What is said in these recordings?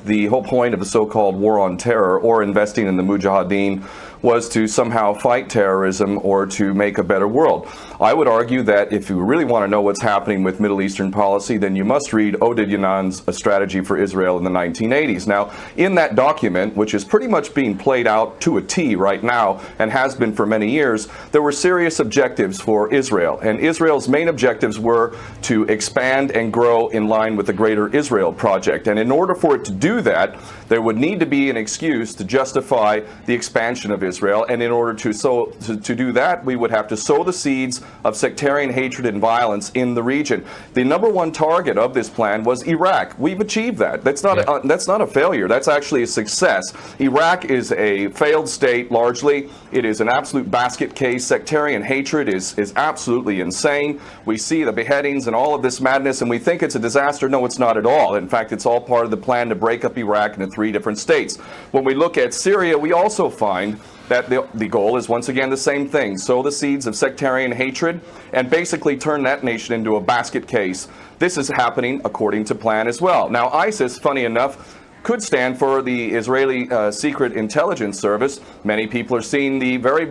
the whole point of the so-called war on terror or investing in the Mujahideen was to somehow fight terrorism or to make a better world. I would argue that if you really want to know what's happening with Middle Eastern policy, then you must read Oded Yanan's A Strategy for Israel in the 1980s. Now, in that document, which is pretty much being played out to a T right now and has been for many years, there were serious objectives for Israel. And Israel's main objectives were to expand and grow in line with the Greater Israel Project. And in order for it to do that, there would need to be an excuse to justify the expansion of Israel, and in order to do that, we would have to sow the seeds of sectarian hatred and violence in the region. The number one target of this plan was Iraq. We've achieved that. That's not a failure. That's actually a success. Iraq is a failed state largely. It is an absolute basket case. Sectarian hatred is absolutely insane. We see the beheadings and all of this madness, and we think it's a disaster. No, it's not at all. In fact, it's all part of the plan to break up Iraq into 3 different states. When we look at Syria, we also find that the goal is once again the same thing: sow the seeds of sectarian hatred and basically turn that nation into a basket case. This is happening according to plan as well. Now, ISIS, funny enough, could stand for the Israeli Secret Intelligence Service. Many people are seeing the very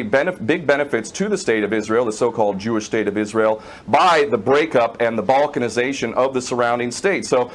big benefits to the state of Israel, the so-called Jewish state of Israel, by the breakup and the balkanization of the surrounding states. So,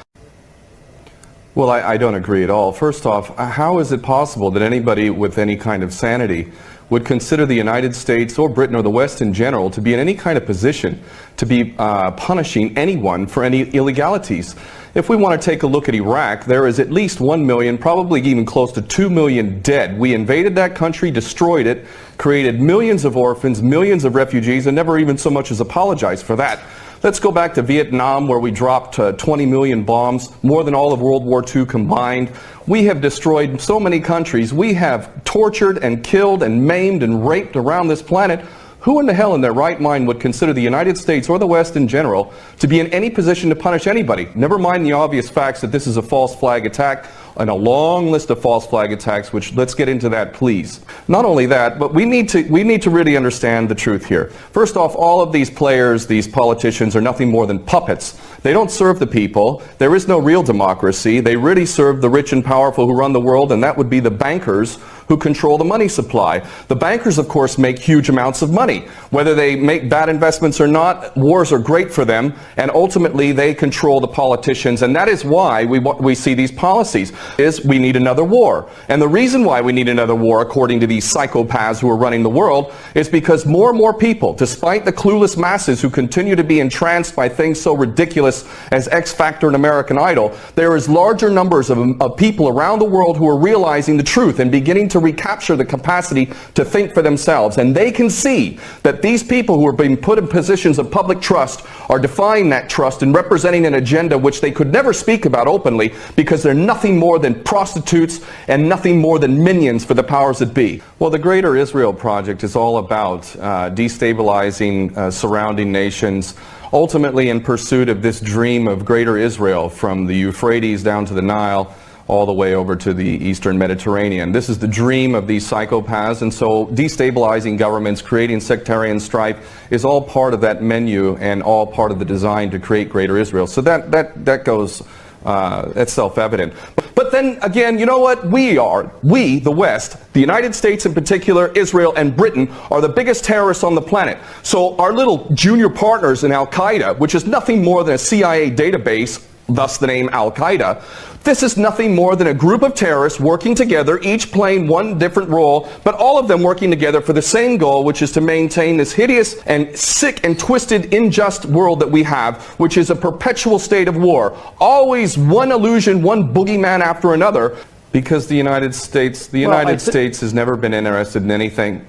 well, I don't agree at all. First off, how is it possible that anybody with any kind of sanity would consider the United States or Britain or the West in general to be in any kind of position to be punishing anyone for any illegalities? If we want to take a look at Iraq, there is at least 1 million, probably even close to 2 million dead. We invaded that country, destroyed it, created millions of orphans, millions of refugees, and never even so much as apologized for that. Let's go back to Vietnam, where we dropped 20 million bombs, more than all of World War II combined. We have destroyed so many countries. We have tortured and killed and maimed and raped around this planet. Who in the hell in their right mind would consider the United States or the West in general to be in any position to punish anybody? Never mind the obvious facts that this is a false flag attack and a long list of false flag attacks, which let's get into that, please. Not only that, but we need to really understand the truth here. First off, all of these players, these politicians, are nothing more than puppets. They don't serve the people. There is no real democracy. They really serve the rich and powerful who run the world, and that would be the bankers who control the money supply. The bankers, of course, make huge amounts of money. Whether they make bad investments or not, wars are great for them, and ultimately they control the politicians, and that is why we see these policies, is we need another war. And the reason why we need another war, according to these psychopaths who are running the world, is because more and more people, despite the clueless masses who continue to be entranced by things so ridiculous as X Factor and American Idol, there is larger numbers of people around the world who are realizing the truth and beginning to recapture the capacity to think for themselves. And they can see that these people who are being put in positions of public trust are defying that trust and representing an agenda which they could never speak about openly, because they're nothing more than prostitutes and nothing more than minions for the powers that be. Well, the Greater Israel Project is all about destabilizing surrounding nations, ultimately in pursuit of this dream of Greater Israel from the Euphrates down to the Nile, all the way over to the Eastern Mediterranean. This is the dream of these psychopaths, and so destabilizing governments, creating sectarian strife is all part of that menu and all part of the design to create Greater Israel. So that goes, that's self-evident. But then again, you know what? We, the West, the United States in particular, Israel and Britain, are the biggest terrorists on the planet. So our little junior partners in Al-Qaeda, which is nothing more than a CIA database, thus the name Al-Qaeda, this is nothing more than a group of terrorists working together, each playing one different role, but all of them working together for the same goal, which is to maintain this hideous and sick and twisted, unjust world that we have, which is a perpetual state of war. Always one illusion, one boogeyman after another, because the United States has never been interested in anything.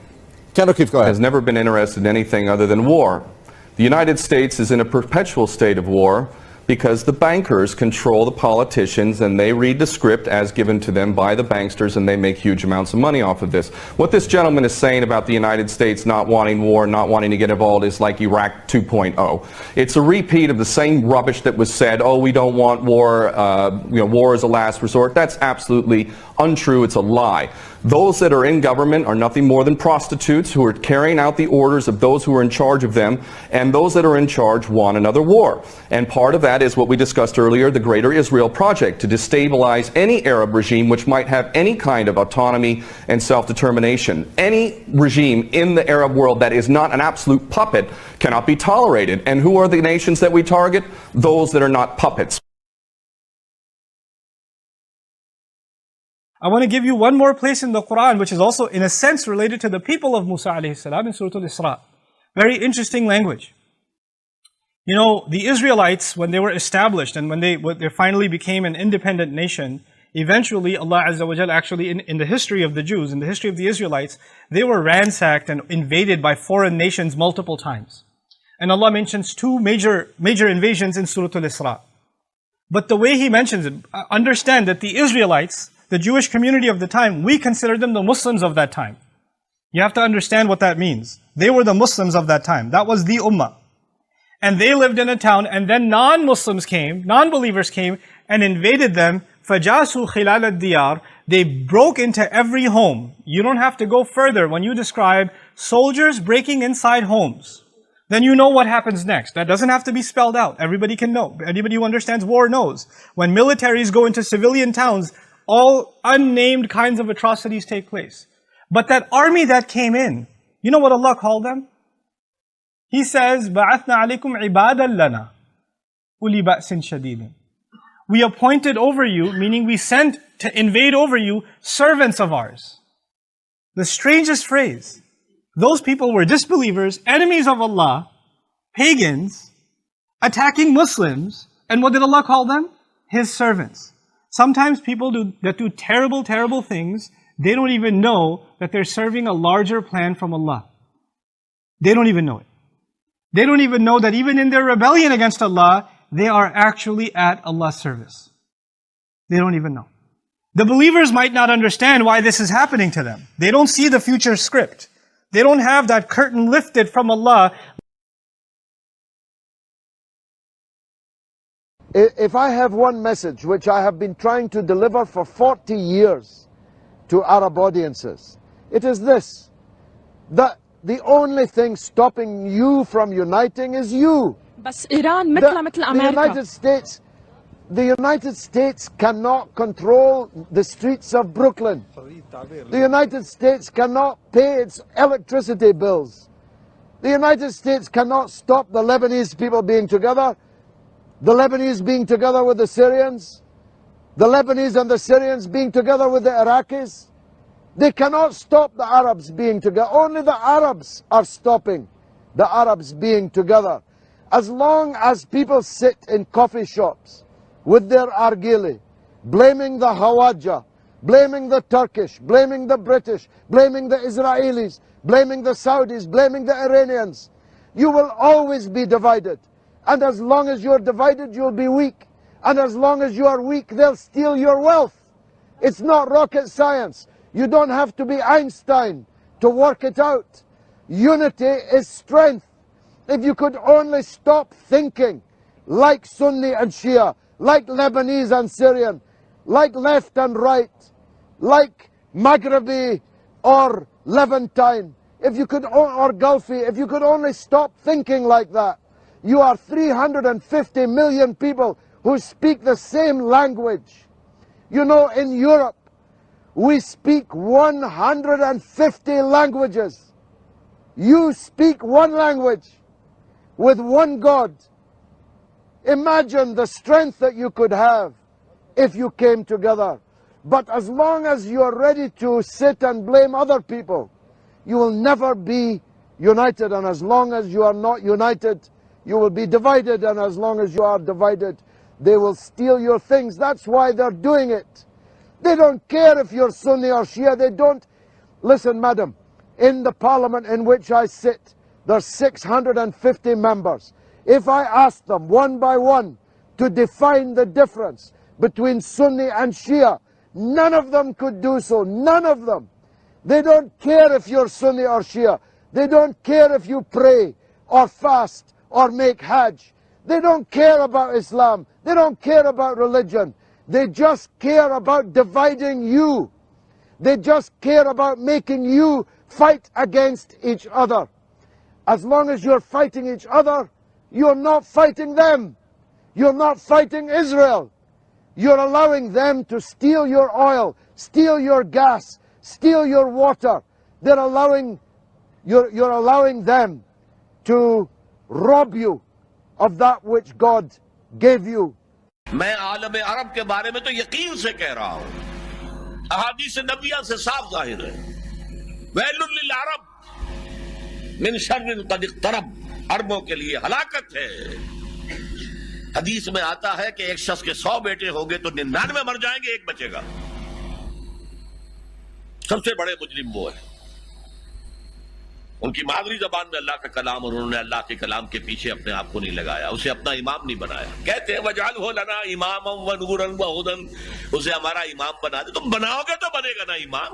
O'Keefe, go ahead. Has never been interested in anything other than war. The United States is in a perpetual state of war, because the bankers control the politicians and they read the script as given to them by the banksters, and they make huge amounts of money off of this. What this gentleman is saying about the United States not wanting war, not wanting to get involved, is like Iraq 2.0. It's a repeat of the same rubbish that was said, oh, we don't want war, war is a last resort. That's absolutely untrue, it's a lie. Those that are in government are nothing more than prostitutes who are carrying out the orders of those who are in charge of them, and those that are in charge want another war. And part of that is what we discussed earlier, the Greater Israel Project, to destabilize any Arab regime which might have any kind of autonomy and self-determination. Any regime in the Arab world that is not an absolute puppet cannot be tolerated. And who are the nations that we target? Those that are not puppets. I want to give you one more place in the Quran which is also in a sense related to the people of Musa alayhi salam in Surah Al-Isra. Very interesting language. You know, the Israelites, when they were established and when they finally became an independent nation, eventually Allah Azza wa Jal actually in the history of the Jews, in the history of the Israelites, they were ransacked and invaded by foreign nations multiple times. And Allah mentions two major invasions in Surah Al-Isra. But the way He mentions it, understand that the Israelites, the Jewish community of the time, we consider them the Muslims of that time. You have to understand what that means. They were the Muslims of that time. That was the Ummah. And they lived in a town, and then non-Muslims came, non-believers came and invaded them. فَجَاسُوا خِلَالَ الدِّيَارِ. They broke into every home. You don't have to go further. When you describe soldiers breaking inside homes, then you know what happens next. That doesn't have to be spelled out. Everybody can know. Anybody who understands war knows. When militaries go into civilian towns, all unnamed kinds of atrocities take place. But that army that came in, you know what Allah called them? He says, بَعَثْنَا عَلَيْكُمْ عِبَادًا لَنَا أُولِي بَأْسٍ شَدِيدٍ. We appointed over you, meaning we sent to invade over you, servants of ours. The strangest phrase. Those people were disbelievers, enemies of Allah, pagans, attacking Muslims, and what did Allah call them? His servants. Sometimes people that do terrible, terrible things, they don't even know that they're serving a larger plan from Allah. They don't even know it. They don't even know that even in their rebellion against Allah, they are actually at Allah's service. They don't even know. The believers might not understand why this is happening to them. They don't see the future script. They don't have that curtain lifted from Allah. If I have one message which I have been trying to deliver for 40 years to Arab audiences, it is this, that the only thing stopping you from uniting is you. بس إيران مثلها مثل أمريكا. The United States cannot control the streets of Brooklyn. The United States cannot pay its electricity bills. The United States cannot stop the Lebanese people being together, the Lebanese being together with the Syrians, the Lebanese and the Syrians being together with the Iraqis. They cannot stop the Arabs being together. Only the Arabs are stopping the Arabs being together. As long as people sit in coffee shops with their argili, blaming the Hawaja, blaming the Turkish, blaming the British, blaming the Israelis, blaming the Saudis, blaming the Iranians, you will always be divided. And as long as you're divided, you'll be weak. And as long as you are weak, they'll steal your wealth. It's not rocket science. You don't have to be Einstein to work it out. Unity is strength. If you could only stop thinking like Sunni and Shia, like Lebanese and Syrian, like left and right, like Maghrebi or Levantine, if you could, or Gulfi, if you could only stop thinking like that. You are 350 million people who speak the same language. You know, in Europe, we speak 150 languages. You speak one language with one God. Imagine the strength that you could have if you came together. But as long as you are ready to sit and blame other people, you will never be united. And as long as you are not united, you will be divided. And as long as you are divided, they will steal your things. That's why they're doing it. They don't care if you're Sunni or Shia. They don't. Listen, madam, in the parliament in which I sit, there's 650 members. If I ask them one by one to define the difference between Sunni and Shia, none of them could do so. None of them. They don't care if you're Sunni or Shia. They don't care if you pray or fast or make Hajj. They don't care about Islam. They don't care about religion. They just care about dividing you. They just care about making you fight against each other. As long as you're fighting each other, you're not fighting them. You're not fighting Israel. You're allowing them to steal your oil, steal your gas, steal your water. You're allowing them to rob you of that which God gave you. मैं आलम अरब के बारे में तो यकीन से कह रहा हूं, अहादीस नबिया से साफ जाहिर है, वैलुल लिल अरब मिन शर्रिन क़द इक़्तरब, अरबों के लिए हलाकत है। हदीस में आता है कि एक शख्स के 100 बेटे होंगे तो 99 मर जाएंगे, एक बचेगा। सबसे बड़े मुजरिम वो है। उनकी मादरी जबान में अल्लाह का कलाम, और उन्होंने अल्लाह के कलाम के पीछे अपने आप को नहीं लगाया, उसे अपना इमाम नहीं बनाया। कहते हैं वजाल हो लना इमाम व नूरन व हुदन, उसे हमारा इमाम बना दे। तुम बनाओगे तो बनेगा ना इमाम।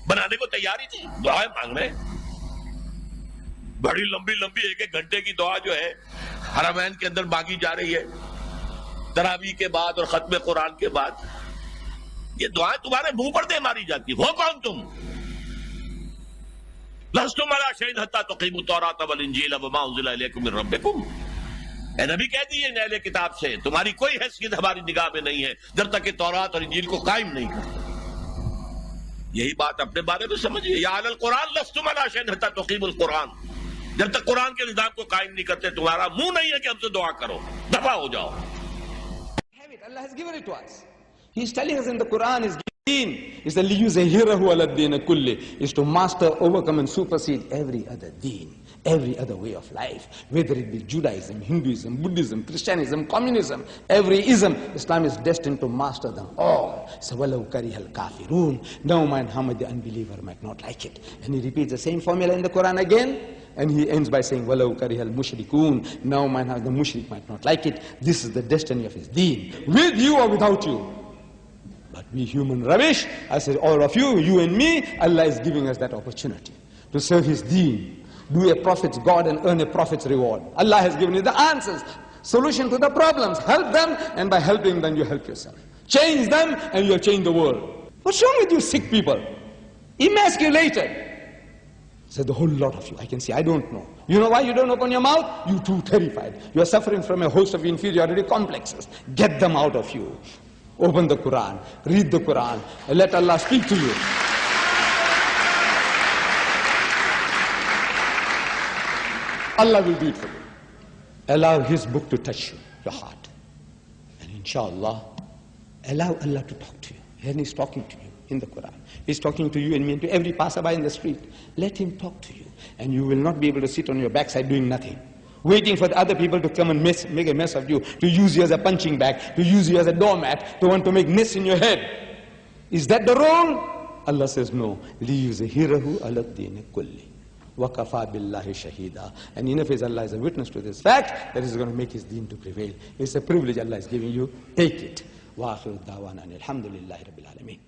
बनाने को तैयारी थी, दुआएं मांग रहे, बड़ी लंबी लंबी 1-1 घंटे की दुआ जो है हरमैन के अंदर मांगी जा रही है, तरावी के बाद और खत्म कुरान के बाद। ये दुआएं तुम्हारे मुंह पर दे मारी जाती। हो कौन तुम? लस्तुम अला शैइन हत्ता तुकीमु तौरात वल इंजील वमा उनज़िला इलैकुम मिन रब्बिकुम। ए नबी कह दिए अहले किताब से, तुम्हारी कोई हैसियत हमारी निगाह में नहीं है जब तक कि तौरात और इंजील को कायम नहीं करते। यही बात अपने बारे में समझिए। या अल कुरान लस्तुम अला शैइन हत्ता तुकीमुल कुरान, जब तक कुरान के निजाम को कायम नहीं करते तुम्हारा मुंह नहीं है कि हमसे दुआ करो, दफा हो जाओ। Allah has given it to us. He is telling us in the Quran is deen, is the liyuzahirahu ala deen kulli, is to master, overcome and supersede every other deen, every other way of life, whether it be Judaism, Hinduism, Buddhism, Christianism, communism, every ism. Islam is destined to master them all. So walau karihal kafirun, no mind how much the unbeliever might not like it. And he repeats the same formula in the Quran again, and he ends by saying walau karihal mushrikun, no mind how the mushrik might not like it. This is the destiny of his deen, with you or without you. But we human rubbish, I said all of you, you and me, Allah is giving us that opportunity to serve his deen. Do a prophet's God and earn a prophet's reward. Allah has given you the answers, solution to the problems. Help them, and by helping them you help yourself. Change them and you'll change the world. What's wrong with you sick people? Emasculated. Said the whole lot of you, I can see, I don't know. You know why you don't open your mouth? You too terrified. You are suffering from a host of inferiority complexes. Get them out of you. Open the Quran, read the Quran, and let Allah speak to you. Allah will do it for you. Allow his book to touch you, your heart. And inshallah, allow Allah to talk to you. And he's talking to you in the Quran. He's talking to you and me and to every passerby in the street. Let him talk to you. And you will not be able to sit on your backside doing nothing, waiting for the other people to come and make a mess of you, to use you as a punching bag, to use you as a doormat, to want to make nests in your head. Is that the role? Allah says no. لِيُزْهِرَهُ عَلَى الدِّينِ كُلِّهِ وَكَفَى بِاللَّهِ شَهِيدًا. And enough is Allah is a witness to this fact that is going to make his deen to prevail. It's a privilege Allah is giving you. Take it. وَآخِرُ الدَّعْوَانَ أَنِ الْحَمْدُ لِلَّهِ رَبِّ الْعَالَمِينَ.